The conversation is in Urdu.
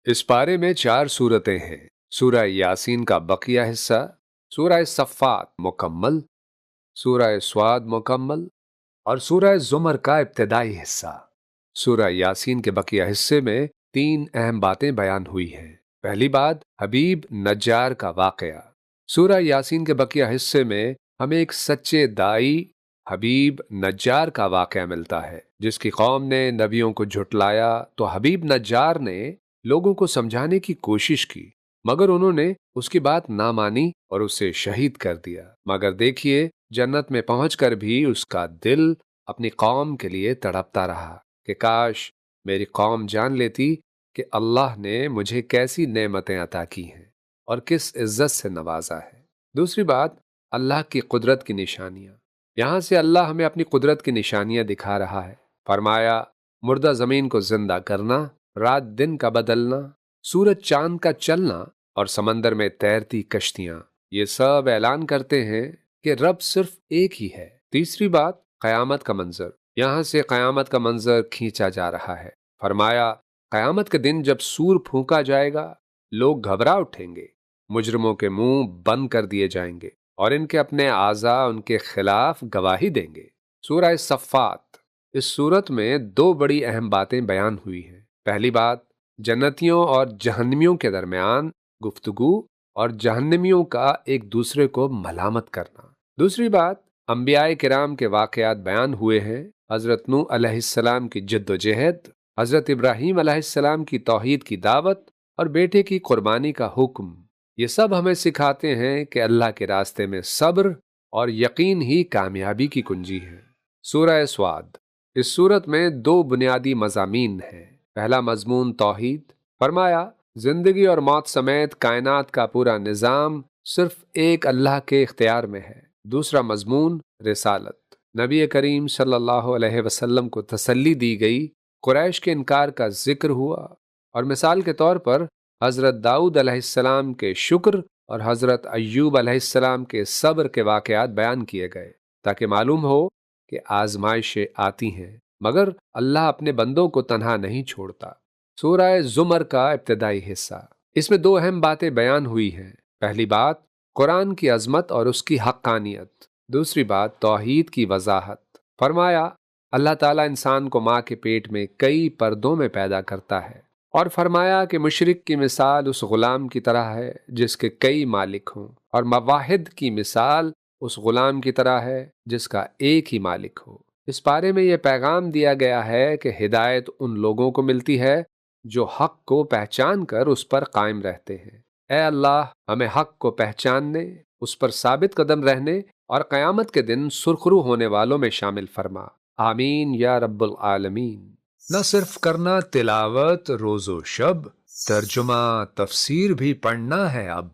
اس پارے میں 4 صورتیں ہیں۔ سورہ یاسین کا بقیہ حصہ، سورہ صفات مکمل، سورہ سواد مکمل اور سورہ زمر کا ابتدائی حصہ۔ سورہ یاسین کے بقیہ حصے میں 3 اہم باتیں بیان ہوئی ہیں۔ پہلی بات، حبیب نجار کا واقعہ۔ سورہ یاسین کے بقیہ حصے میں ہمیں ایک سچے دائی حبیب نجار کا واقعہ ملتا ہے، جس کی قوم نے نبیوں کو جھٹلایا تو حبیب نجار نے لوگوں کو سمجھانے کی کوشش کی، مگر انہوں نے اس کی بات نہ مانی اور اسے شہید کر دیا۔ مگر دیکھیے، جنت میں پہنچ کر بھی اس کا دل اپنی قوم کے لیے تڑپتا رہا کہ کاش میری قوم جان لیتی کہ اللہ نے مجھے کیسی نعمتیں عطا کی ہیں اور کس عزت سے نوازا ہے۔ دوسری بات، اللہ کی قدرت کی نشانیاں۔ یہاں سے اللہ ہمیں اپنی قدرت کی نشانیاں دکھا رہا ہے۔ فرمایا، مردہ زمین کو زندہ کرنا، رات دن کا بدلنا، سورج چاند کا چلنا اور سمندر میں تیرتی کشتیاں، یہ سب اعلان کرتے ہیں کہ رب صرف ایک ہی ہے۔ تیسری بات، قیامت کا منظر۔ یہاں سے قیامت کا منظر کھینچا جا رہا ہے۔ فرمایا، قیامت کے دن جب سور پھونکا جائے گا، لوگ گھبرا اٹھیں گے، مجرموں کے منہ بند کر دیے جائیں گے اور ان کے اپنے اعضاء ان کے خلاف گواہی دیں گے۔ سورہ صفات۔ اس سورت میں 2 بڑی اہم باتیں بیان ہوئی ہیں۔ پہلی بات، جنتیوں اور جہنمیوں کے درمیان گفتگو اور جہنمیوں کا ایک دوسرے کو ملامت کرنا۔ دوسری بات، انبیاء کرام کے واقعات بیان ہوئے ہیں۔ حضرت نوح علیہ السلام کی جد و جہد، حضرت ابراہیم علیہ السلام کی توحید کی دعوت اور بیٹے کی قربانی کا حکم۔ یہ سب ہمیں سکھاتے ہیں کہ اللہ کے راستے میں صبر اور یقین ہی کامیابی کی کنجی ہے۔ سورہ سواد۔ اس سورت میں 2 بنیادی مضامین ہیں۔ پہلا مضمون توحید۔ فرمایا، زندگی اور موت سمیت کائنات کا پورا نظام صرف ایک اللہ کے اختیار میں ہے۔ دوسرا مضمون رسالت۔ نبی کریم صلی اللہ علیہ وسلم کو تسلی دی گئی، قریش کے انکار کا ذکر ہوا اور مثال کے طور پر حضرت داؤد علیہ السلام کے شکر اور حضرت ایوب علیہ السلام کے صبر کے واقعات بیان کیے گئے، تاکہ معلوم ہو کہ آزمائشیں آتی ہیں مگر اللہ اپنے بندوں کو تنہا نہیں چھوڑتا۔ سورہ زمر کا ابتدائی حصہ۔ اس میں 2 اہم باتیں بیان ہوئی ہیں۔ پہلی بات، قرآن کی عظمت اور اس کی حقانیت۔ دوسری بات، توحید کی وضاحت۔ فرمایا، اللہ تعالیٰ انسان کو ماں کے پیٹ میں کئی پردوں میں پیدا کرتا ہے، اور فرمایا کہ مشرک کی مثال اس غلام کی طرح ہے جس کے کئی مالک ہوں، اور موحد کی مثال اس غلام کی طرح ہے جس کا ایک ہی مالک ہو۔ اس بارے میں یہ پیغام دیا گیا ہے کہ ہدایت ان لوگوں کو ملتی ہے جو حق کو پہچان کر اس پر قائم رہتے ہیں۔ اے اللہ، ہمیں حق کو پہچاننے، اس پر ثابت قدم رہنے اور قیامت کے دن سرخرو ہونے والوں میں شامل فرما۔ آمین یا رب العالمین۔ نہ صرف کرنا تلاوت روز و شب، ترجمہ تفسیر بھی پڑھنا ہے اب۔